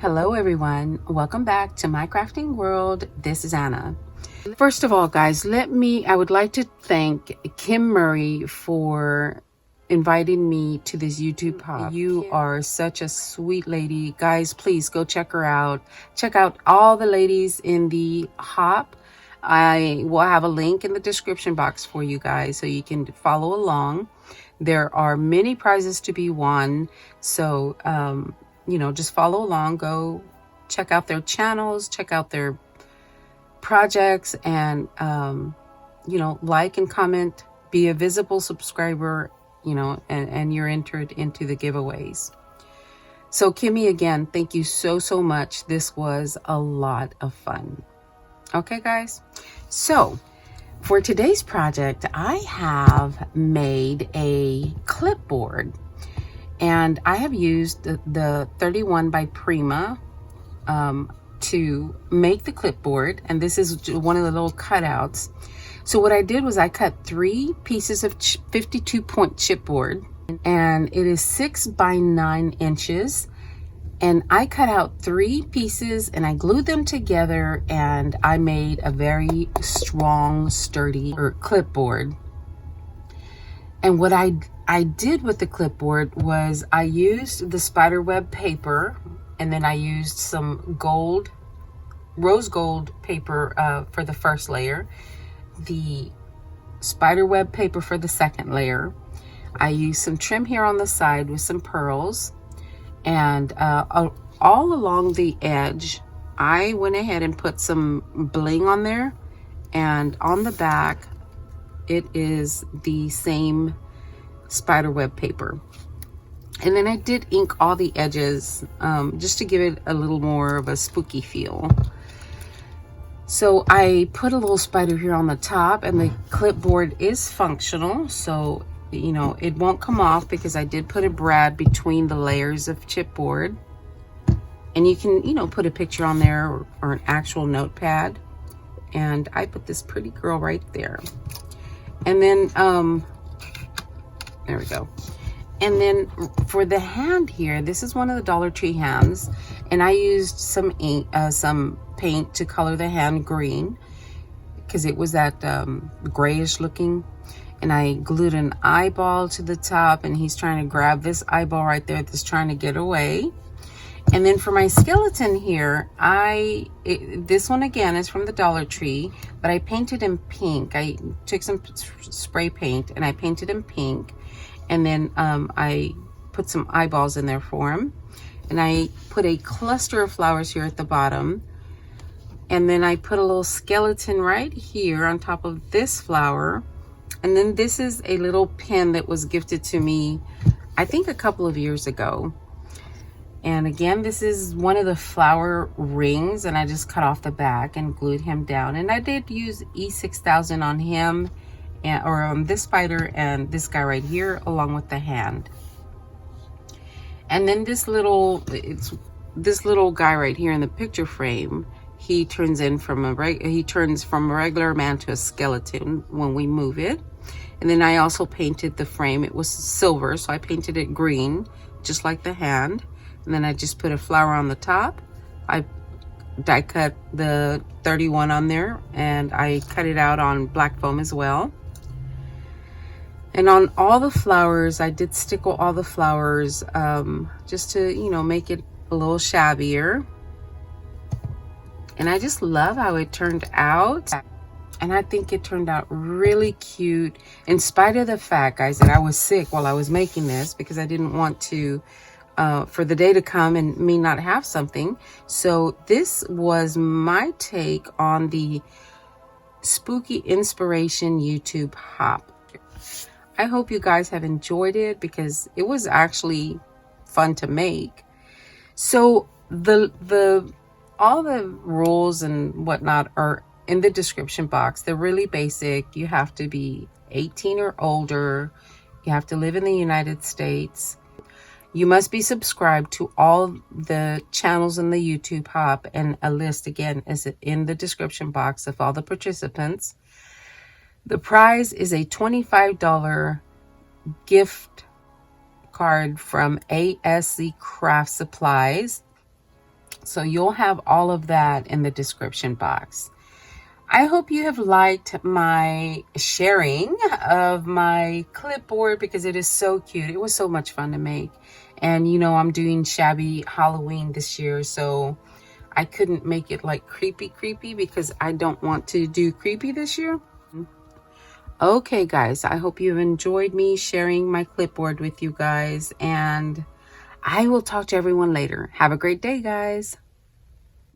Hello everyone, welcome back to my crafting world. This is Anna. First of all, guys, I would like to thank Kim Murray for inviting me to this YouTube hop. You are such a sweet lady. Guys, please go check her out. Check out all the ladies in the hop. I will have a link in the description box for you guys so you can follow along. There are many prizes to be won, so you know, just follow along, go check out their channels, check out their projects, and you know, like and comment, be a visible subscriber, you know, and you're entered into the giveaways. So Kimmy, again, thank you so much. This was a lot of fun. Okay guys, so for today's project I have made a clipboard. And I have used the 31 by Prima to make the clipboard. And this is one of the little cutouts. So what I did was I cut 3 pieces of 52 point chipboard. And it is 6 by 9 inches. And I cut out 3 pieces and I glued them together. And I made a very strong, sturdy clipboard. And what I did with the clipboard was I used the spiderweb paper, and then I used some rose gold paper for the first layer, the spiderweb paper for the second layer. I used some trim here on the side with some pearls, and all along the edge I went ahead and put some bling on there, and on the back it is the same spiderweb paper. And then I did ink all the edges just to give it a little more of a spooky feel. So I put a little spider here on the top, and the clipboard is functional, so you know it won't come off because I did put a brad between the layers of chipboard. And you can, you know, put a picture on there or an actual notepad. And I put this pretty girl right there. And then there we go. And then for the hand here, this is one of the Dollar Tree hands, and I used some ink, some paint to color the hand green because it was that grayish looking. And I glued an eyeball to the top, and he's trying to grab this eyeball right there that's trying to get away. And then for my skeleton here, this one again is from the Dollar Tree, but I painted in pink. I took some spray paint and I painted in pink. And then I put some eyeballs in there for him. And I put a cluster of flowers here at the bottom. And then I put a little skeleton right here on top of this flower. And then this is a little pin that was gifted to me, I think a couple of years ago. And again, this is one of the flower rings, and I just cut off the back and glued him down. And I did use E6000 on him, or on this spider and this guy right here, along with the hand. And then this little guy right here in the picture frame, he turns from a regular man to a skeleton when we move it. And then I also painted the frame. It was silver, so I painted it green, just like the hand. And then I just put a flower on the top. I die cut the 31 on there, and I cut it out on black foam as well. And on all the flowers, I did stickle all the flowers just to, you know, make it a little shabbier. And I just love how it turned out. And I think it turned out really cute, in spite of the fact, guys, that I was sick while I was making this, because I didn't want to for the day to come and me not have something. So this was my take on the spooky inspiration YouTube hop. I hope you guys have enjoyed it, because it was actually fun to make. So all the rules and whatnot are in the description box. They're really basic. You have to be 18 or older. You have to live in the United States. You must be subscribed to all the channels in the YouTube hop, and a list again is in the description box of all the participants. The prize is a $25 gift card from ASC Craft Supplies. So you'll have all of that in the description box. I hope you have liked my sharing of my clipboard because it is so cute. It was so much fun to make. And you know, I'm doing Shabby Halloween this year, so I couldn't make it like creepy because I don't want to do creepy this year. Okay guys, I hope you've enjoyed me sharing my clipboard with you guys, and I will talk to everyone later. Have a great day, guys.